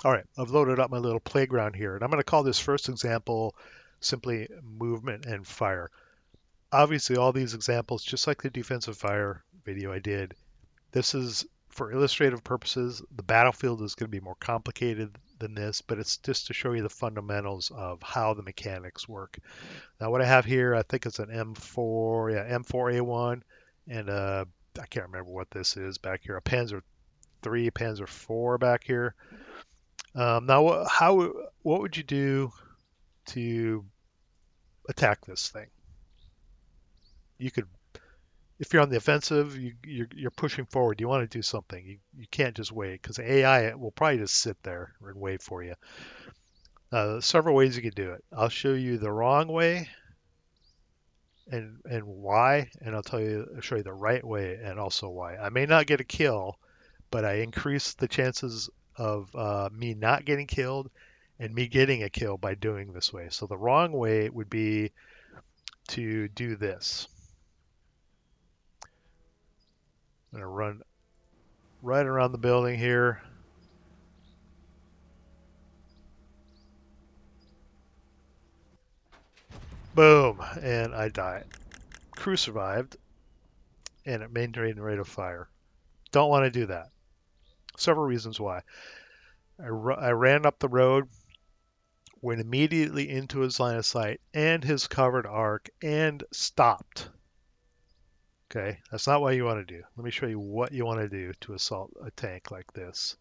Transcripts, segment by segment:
All right, I've loaded up my little playground here, and I'm going to call this first example simply movement and fire. Obviously, all these examples, just like the defensive fire video I did, this is for illustrative purposes. The battlefield is going to be more complicated than this, but it's just to show you the fundamentals of how the mechanics work. Now, what I have here, I think it's an M4, yeah, M4A1, and I can't remember what this is back here, a Panzer 3, Panzer 4 back here. Now, what would you do to attack this thing? You could, if you're on the offensive, you're pushing forward. You want to do something. You can't just wait because AI will probably just sit there and wait for you. Several ways you could do it. I'll show you the wrong way and why, and I'll show you the right way and also why. I may not get a kill, but I increase the chances of me not getting killed and me getting a kill by doing this way. So the wrong way would be to do this. I'm gonna run right around the building here. Boom, and I died. Crew survived, and it maintained rate of fire. Don't want to do that. Several reasons why. I ran up the road, went immediately into his line of sight and his covered arc, and stopped. Okay, that's not what you want to do. Let me show you what you want to do to assault a tank like this.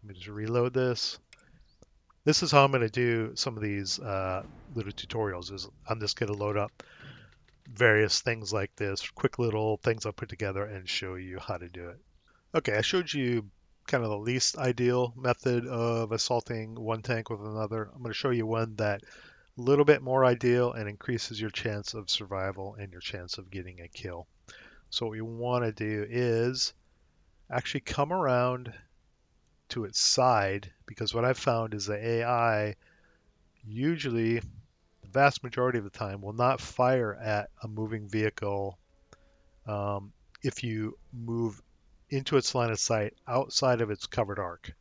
Let me just reload this. This is how I'm going to do some of these little tutorials. Is I'm just going to load up various things like this, quick little things I'll put together and show you how to do it. Okay, I showed you kind of the least ideal method of assaulting one tank with another. I'm going to show you one that a little bit more ideal and increases your chance of survival and your chance of getting a kill. So what we want to do is actually come around to its side, because what I've found is the AI usually, the vast majority of the time, will not fire at a moving vehicle if you move into its line of sight outside of its covered arc.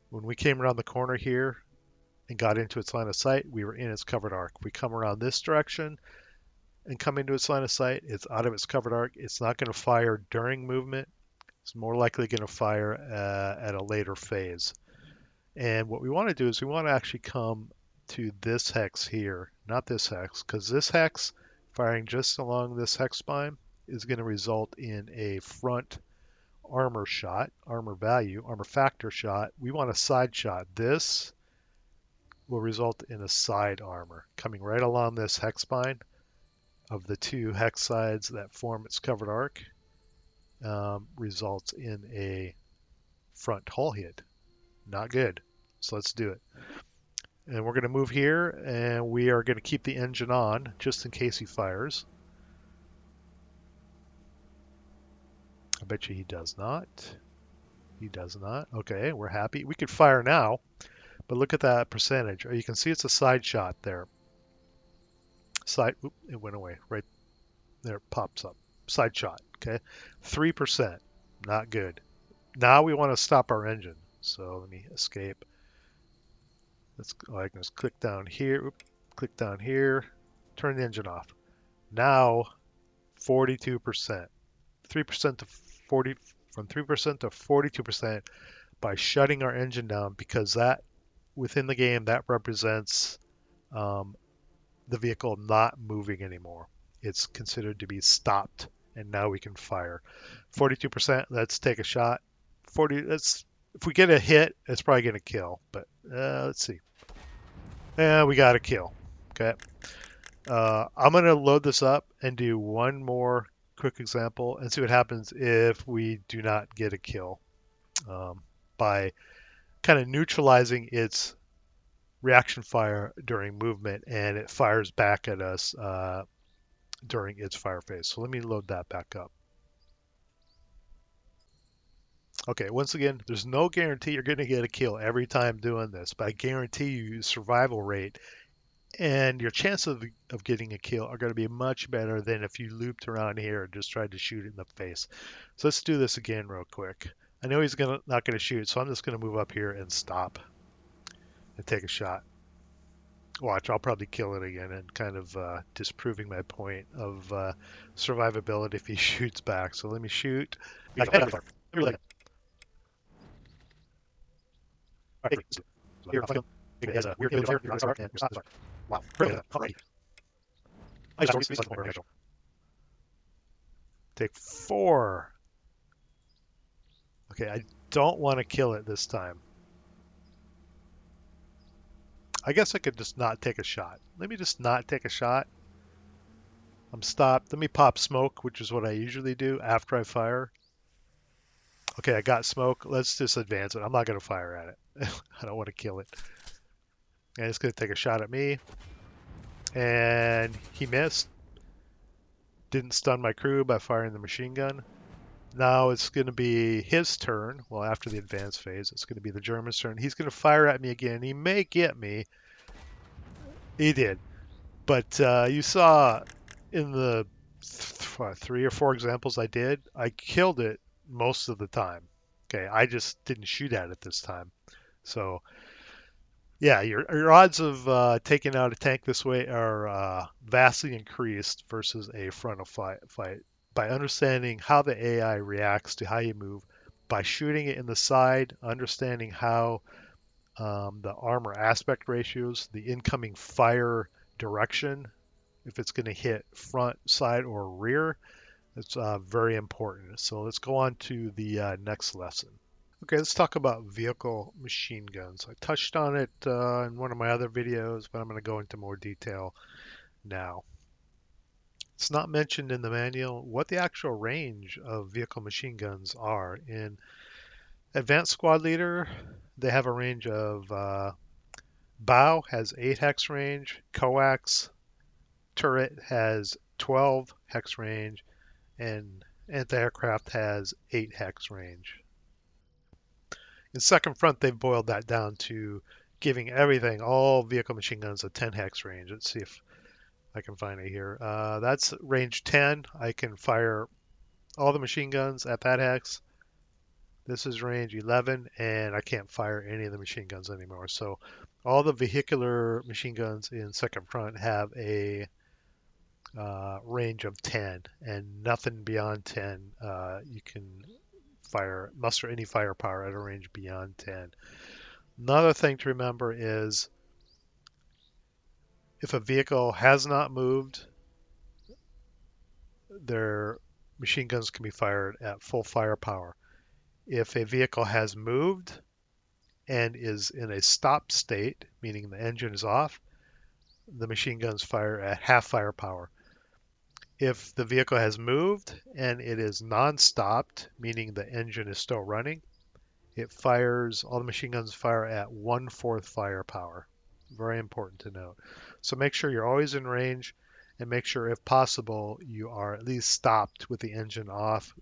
When we came around the corner here and got into its line of sight, we were in its covered arc. We come around this direction and come into its line of sight, it's out of its covered arc. It's not going to fire during movement. It's more likely going to fire at a later phase. And what we want to do is we want to actually come to this hex here, not this hex, because this hex, firing just along this hex spine, is going to result in a front armor shot, armor value, armor factor shot. We want a side shot. This will result in a side armor coming right along this hex spine of the two hex sides that form its covered arc. Results in a front hull hit. Not good. So let's do it. And we're going to move here and we are going to keep the engine on just in case he fires. I bet you he does not. He does not. Okay, we're happy. We could fire now, but look at that percentage. You can see it's a side shot there. Side, oop, it went away. Right there it pops up. Side shot, okay? 3%, not good. Now we want to stop our engine. So let me escape. I can just click down here, oop, click down here, turn the engine off. Now 42%. 3% to 40, from 3% to 42% by shutting our engine down, because that within the game that represents the vehicle not moving anymore. It's considered to be stopped, and now we can fire. 42%. Let's take a shot. 40. Let's. If we get a hit, it's probably going to kill. But let's see. Yeah, we got a kill. Okay. I'm going to load this up and do one more quick example and see what happens if we do not get a kill by kind of neutralizing its reaction fire during movement, and it fires back at us during its fire phase. So let me load that back up. Okay, once again, there's no guarantee you're going to get a kill every time doing this, but I guarantee you survival rate and your chance of getting a kill are going to be much better than if you looped around here and just tried to shoot it in the face. So let's do this again real quick. I know he's not going to shoot, so I'm just going to move up here and stop. and take a shot. Watch, I'll probably kill it again and kind of disproving my point of survivability if he shoots back. So let me shoot. Take 4. Okay, I don't want to kill it this time. I guess I could just not take a shot. Let me just not take a shot. I'm stopped. Let me pop smoke, which is what I usually do after I fire. Okay, I got smoke. Let's just advance it. I'm not going to fire at it. I don't want to kill it. And it's going to take a shot at me. And he missed. Didn't stun my crew by firing the machine gun. Now it's going to be his turn. Well, after the advance phase, it's going to be the German's turn. He's going to fire at me again. He may get me. He did. But you saw in the 3 or 4 examples I did, I killed it most of the time. Okay, I just didn't shoot at it this time. So, yeah, your odds of taking out a tank this way are vastly increased versus a frontal fight by understanding how the AI reacts to how you move, by shooting it in the side, understanding how the armor aspect ratios, the incoming fire direction, if it's going to hit front, side, or rear, it's very important. So let's go on to the next lesson. Okay, let's talk about vehicle machine guns. I touched on it in one of my other videos, but I'm going to go into more detail now. It's not mentioned in the manual what the actual range of vehicle machine guns are. In Advanced Squad Leader, they have a range of bow has 8 hex range, coax turret has 12 hex range, and anti-aircraft has 8 hex range. In Second Front, they've boiled that down to giving everything, all vehicle machine guns, a 10 hex range. Let's see if I can find it here. That's range 10. I can fire all the machine guns at that hex. This is range 11, and I can't fire any of the machine guns anymore. So all the vehicular machine guns in Second Front have a range of 10, and nothing beyond 10 you can muster any firepower at a range beyond 10. Another thing to remember is if a vehicle has not moved, their machine guns can be fired at full firepower. If a vehicle has moved and is in a stop state, meaning the engine is off, the machine guns fire at half firepower. If the vehicle has moved and it is non-stopped, meaning the engine is still running, all the machine guns fire at 1/4 firepower. Very important to note. So make sure you're always in range, and make sure if possible you are at least stopped with the engine off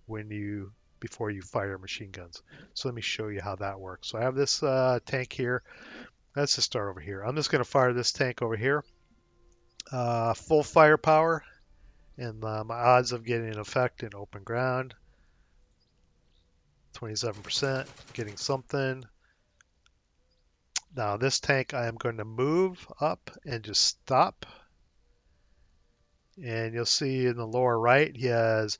before you fire machine guns. So let me show you how that works. So I have this tank here. Let's just start over here. I'm just going to fire this tank over here. Full firepower, and my odds of getting an effect in open ground, 27%, getting something. Now this tank I am going to move up and just stop. And you'll see in the lower right he has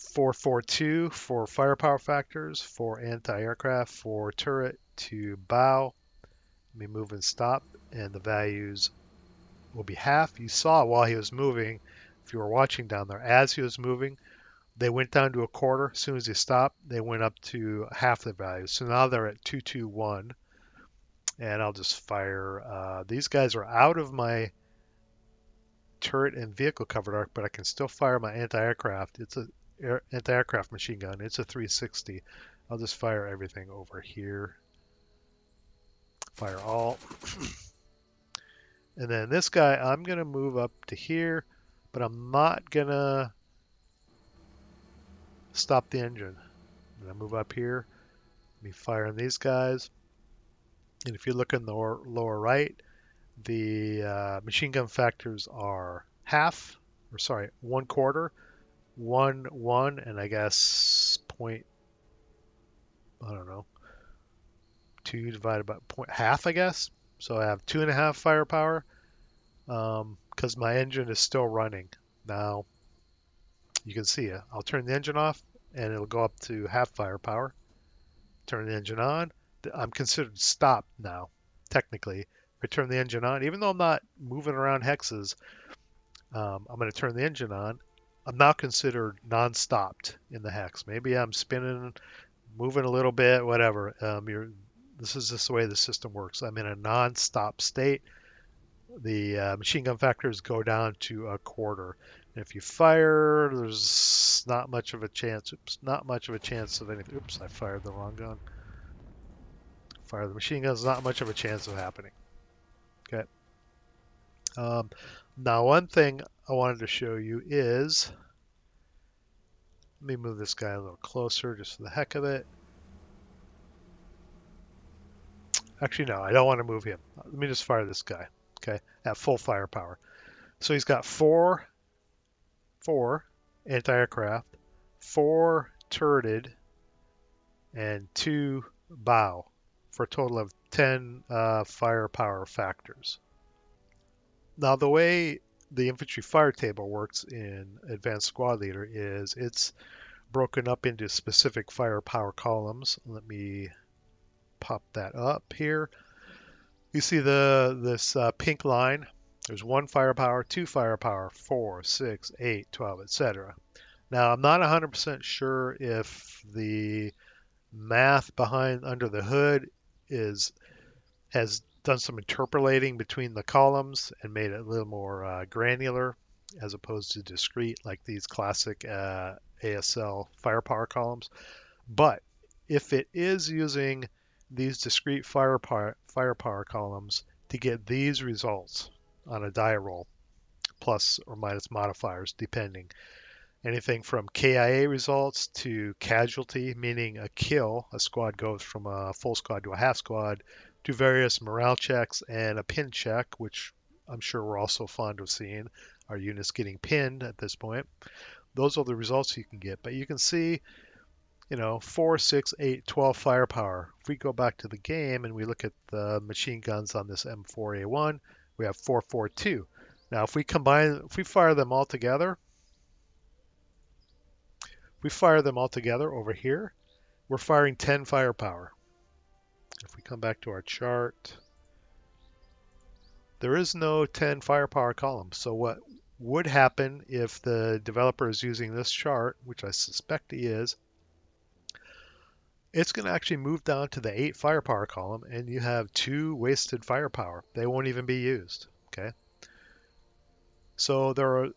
442 for firepower factors, for anti-aircraft, for turret to bow. Let me move and stop, and the values will be half. You saw while he was moving, if you were watching down there, as he was moving, they went down to 1/4. As soon as he stopped, they went up to half the value. So now they're at 221. And I'll just fire. These guys are out of my turret and vehicle covered arc, but I can still fire my anti-aircraft. It's a anti-aircraft machine gun. It's a 360. I'll just fire everything over here. Fire all. And then this guy, I'm going to move up to here, but I'm not going to stop the engine. I'm going to move up here. Let me fire on these guys. And if you look in the lower right, the machine gun factors are half, or sorry, 1/4, 1, and I guess I don't know, 2 divided by half, I guess. So I have 2.5 firepower because my engine is still running. Now you can see it. I'll turn the engine off and it'll go up to half firepower. Turn the engine on. I'm considered stopped now, technically. If I turn the engine on, even though I'm not moving around hexes, I'm going to turn the engine on. I'm now considered non-stopped in the hex. Maybe I'm spinning, moving a little bit, whatever. This is just the way the system works. I'm in a non-stop state. The machine gun factors go down to a quarter. And if you fire, there's not much of a chance. Oops, not much of a chance of anything. Oops, I fired the wrong gun. Fire the machine guns, not much of a chance of happening. Okay. Um, Now, one thing I wanted to show you is, let me move this guy a little closer just for the heck of it. Actually, no, I don't want to move him. Let me just fire this guy, okay, at full firepower. So he's got four anti-aircraft, 4 turreted, and 2 bow for a total of 10 firepower factors. Now, the way the infantry fire table works in Advanced Squad Leader is it's broken up into specific firepower columns. Let me pop that up here. You see this pink line. There's 1 firepower, 2 firepower, 4, 6, 8, 12, etc. Now, I'm not 100% sure if the math behind under the hood has done some interpolating between the columns and made it a little more granular as opposed to discrete like these classic ASL firepower columns. But if it is using these discrete firepower columns to get these results on a die roll, plus or minus modifiers depending, anything from KIA results to casualty, meaning a kill, a squad goes from a full squad to a half squad, to various morale checks and a pin check, which I'm sure we're also fond of seeing, our units getting pinned at this point. Those are the results you can get. But you can see, 4, 6, 8, 12 firepower. If we go back to the game and we look at the machine guns on this M4A1, we have 442. Now, if we fire them all together, over here, we're firing 10 firepower. If we come back to our chart, there is no 10 firepower column. So what would happen if the developer is using this chart, which I suspect he is, it's going to actually move down to the 8 firepower column and you have 2 wasted firepower. They won't even be used. Okay. So there are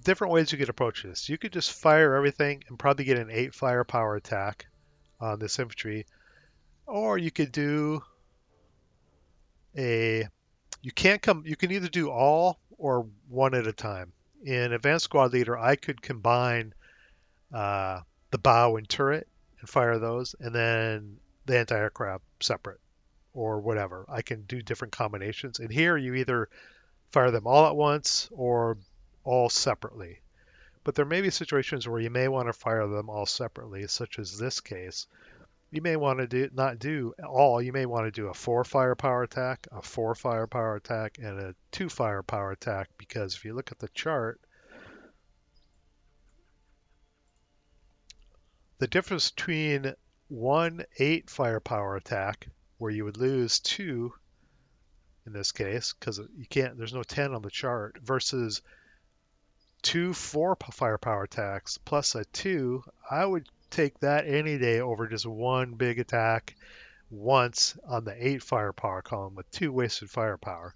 different ways you could approach this. You could just fire everything and probably get an 8 firepower attack on this infantry. Or you could do you can either do all or one at a time. In Advanced Squad Leader, I could combine the bow and turret and fire those, and then the anti-aircraft separate or whatever. I can do different combinations. And here you either fire them all at once or all separately. But there may be situations where you may want to fire them all separately, such as this case. You may want to not do all. You may want to do a 4 firepower attack, a 4 firepower attack, and a 2 firepower attack. Because if you look at the chart, the difference between 1 8 firepower attack, where you would lose 2 in this case, because there's no 10 on the chart, versus 2 4 firepower attacks plus a 2, I would take that any day over just 1 big attack once on the 8 firepower column with 2 wasted firepower.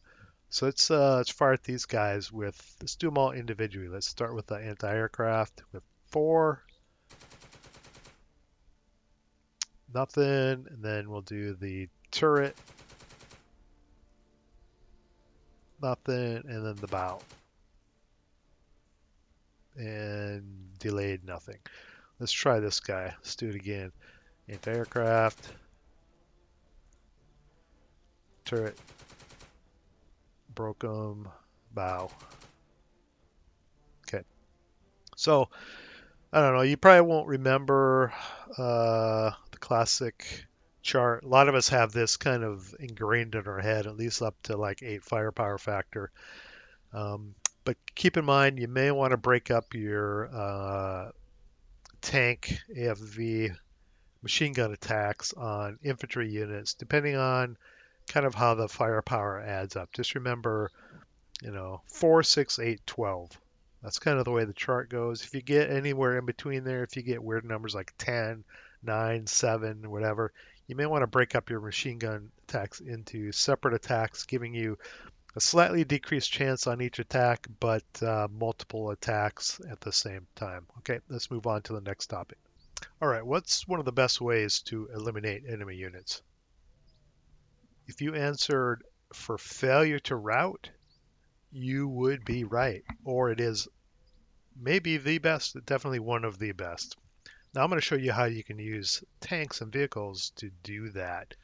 So let's fire at these guys let's do them all individually. Let's start with the anti-aircraft with 4. Nothing. And then we'll do the turret. Nothing. And then the bow. And delayed, nothing. Let's try this guy. Let's do it again. Anti-aircraft. Turret. Broke 'em. Bow. Okay. So, I don't know. You probably won't remember the classic chart. A lot of us have this kind of ingrained in our head, at least up to like 8 firepower factor. Um, but keep in mind, you may want to break up your tank, AFV, machine gun attacks on infantry units, depending on kind of how the firepower adds up. Just remember, 4, 6, 8, 12. That's kind of the way the chart goes. If you get anywhere in between there, if you get weird numbers like 10, 9, 7, whatever, you may want to break up your machine gun attacks into separate attacks, giving you a slightly decreased chance on each attack, but multiple attacks at the same time. Okay, let's move on to the next topic. All right, what's one of the best ways to eliminate enemy units? If you answered for failure to rout, you would be right, or it is maybe the best, definitely one of the best. Now I'm going to show you how you can use tanks and vehicles to do that.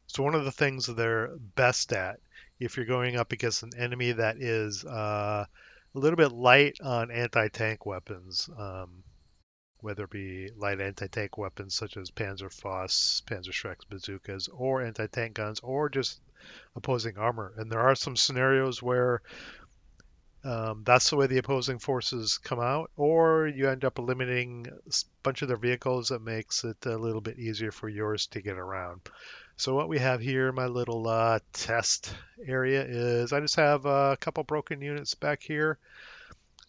So one of the things that they're best at, if you're going up against an enemy that is a little bit light on anti-tank weapons, whether it be light anti-tank weapons such as Panzerfaust, Panzerschrecks, bazookas, or anti-tank guns, or just opposing armor. And there are some scenarios where that's the way the opposing forces come out, or you end up eliminating a bunch of their vehicles that makes it a little bit easier for yours to get around. So what we have here, my little test area, is I just have a couple broken units back here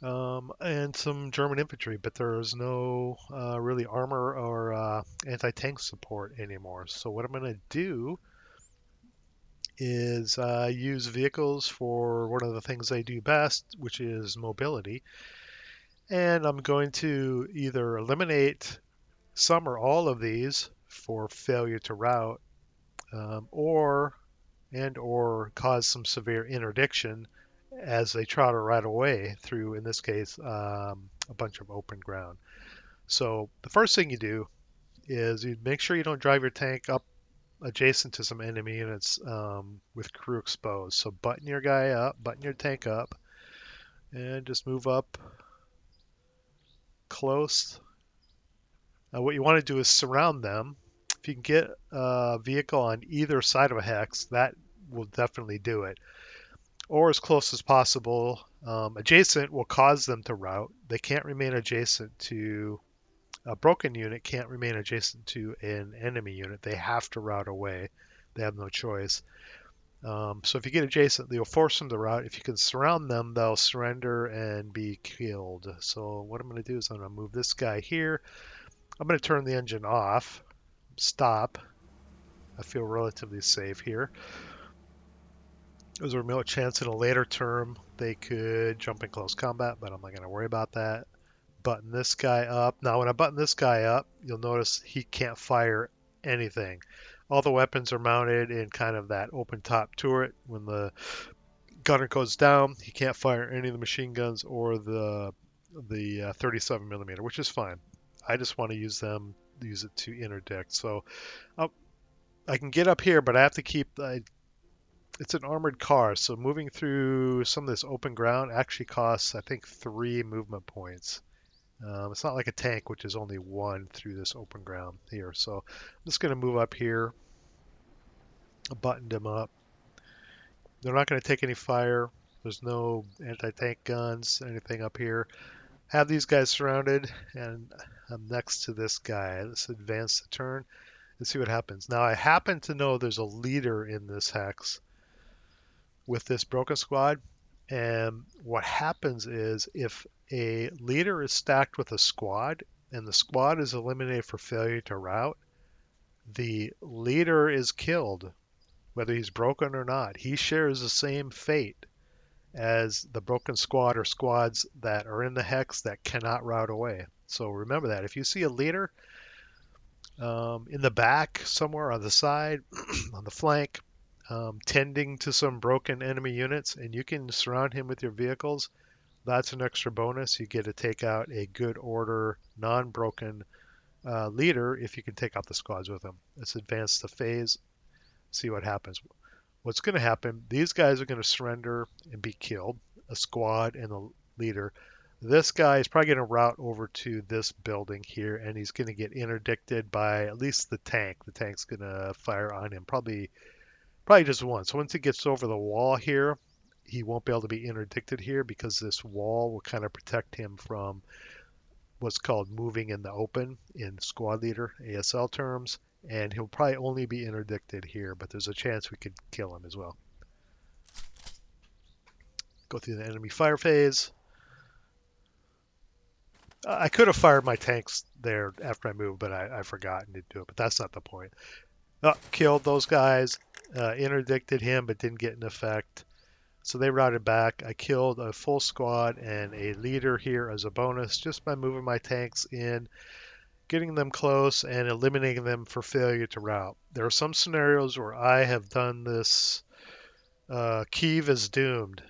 and some German infantry, but there's no really armor or anti-tank support anymore. So what I'm going to do is use vehicles for one of the things they do best, which is mobility. And I'm going to either eliminate some or all of these for failure to rout, or cause some severe interdiction as they try to ride away through, in this case, a bunch of open ground. So the first thing you do is you make sure you don't drive your tank up adjacent to some enemy units with crew exposed. So button your guy up, button your tank up, and just move up close. What you want to do is surround them. If you can get a vehicle on either side of a hex, that will definitely do it. Or as close as possible. Adjacent will cause them to rout. They can't remain adjacent to a broken unit, can't remain adjacent to an enemy unit. They have to rout away. They have no choice. So if you get adjacent, you'll force them to rout. If you can surround them, they'll surrender and be killed. So what I'm going to do is I'm going to move this guy here. I'm going to turn the engine off, stop. I feel relatively safe here. There's a remote chance in a later term they could jump in close combat, but I'm not going to worry about that. Button this guy up. Now when I button this guy up, you'll notice he can't fire anything. All the weapons are mounted in kind of that open top turret. When the gunner goes down, he can't fire any of the machine guns or the 37 millimeter, which is fine. I just want to use it to interdict. So I can get up here, but I have to keep. It's an armored car, so moving through some of this open ground actually costs, I think, 3 movement points. It's not like a tank, which is only 1 through this open ground here. So I'm just going to move up here, button them up. They're not going to take any fire. There's no anti-tank guns, anything up here. Have these guys surrounded, and I'm next to this guy. Let's advance the turn and see what happens. Now I happen to know there's a leader in this hex with this broken squad, and what happens is if a leader is stacked with a squad and the squad is eliminated for failure to rout, the leader is killed, whether he's broken or not. He shares the same fate as the broken squad or squads that are in the hex that cannot rout away. So remember that. If you see a leader in the back, somewhere on the side, on the flank, tending to some broken enemy units, and you can surround him with your vehicles, that's an extra bonus. You get to take out a good order, non-broken leader if you can take out the squads with him. Let's advance the phase, see what happens. What's going to happen, these guys are going to surrender and be killed, a squad and a leader. This guy is probably going to route over to this building here, and he's going to get interdicted by at least the tank. The tank's going to fire on him, probably just once. Once he gets over the wall here, he won't be able to be interdicted here because this wall will kind of protect him from what's called moving in the open in squad leader ASL terms, and he'll probably only be interdicted here, but there's a chance we could kill him as well. Go through the enemy fire phase. I could have fired my tanks there after I moved, but I forgot and didn't do it. But that's not the point. Killed those guys, interdicted him, but didn't get an effect. So they routed back. I killed a full squad and a leader here as a bonus just by moving my tanks in, getting them close, and eliminating them for failure to route. There are some scenarios where I have done this. Kiev is doomed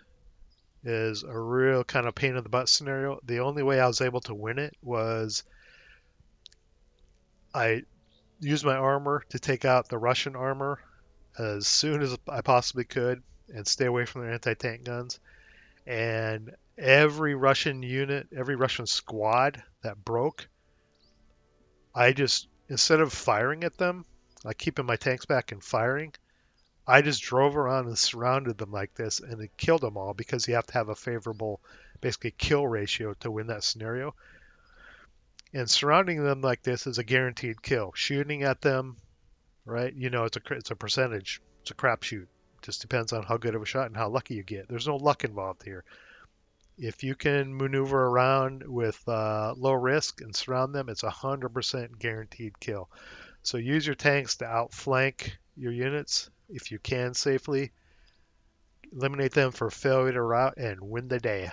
is a real kind of pain in the butt scenario. The only way I was able to win it was I used my armor to take out the Russian armor as soon as I possibly could and stay away from their anti-tank guns. And every Russian unit, every Russian squad that broke, I just, instead of firing at them, like keeping my tanks back and firing, I just drove around and surrounded them like this and it killed them all because you have to have a favorable, basically, kill ratio to win that scenario. And surrounding them like this is a guaranteed kill. Shooting at them, right? It's a percentage. It's a crapshoot. Just depends on how good of a shot and how lucky you get. There's no luck involved here. If you can maneuver around with low risk and surround them, it's 100% guaranteed kill. So use your tanks to outflank your units if you can safely. Eliminate them for failure to rout and win the day.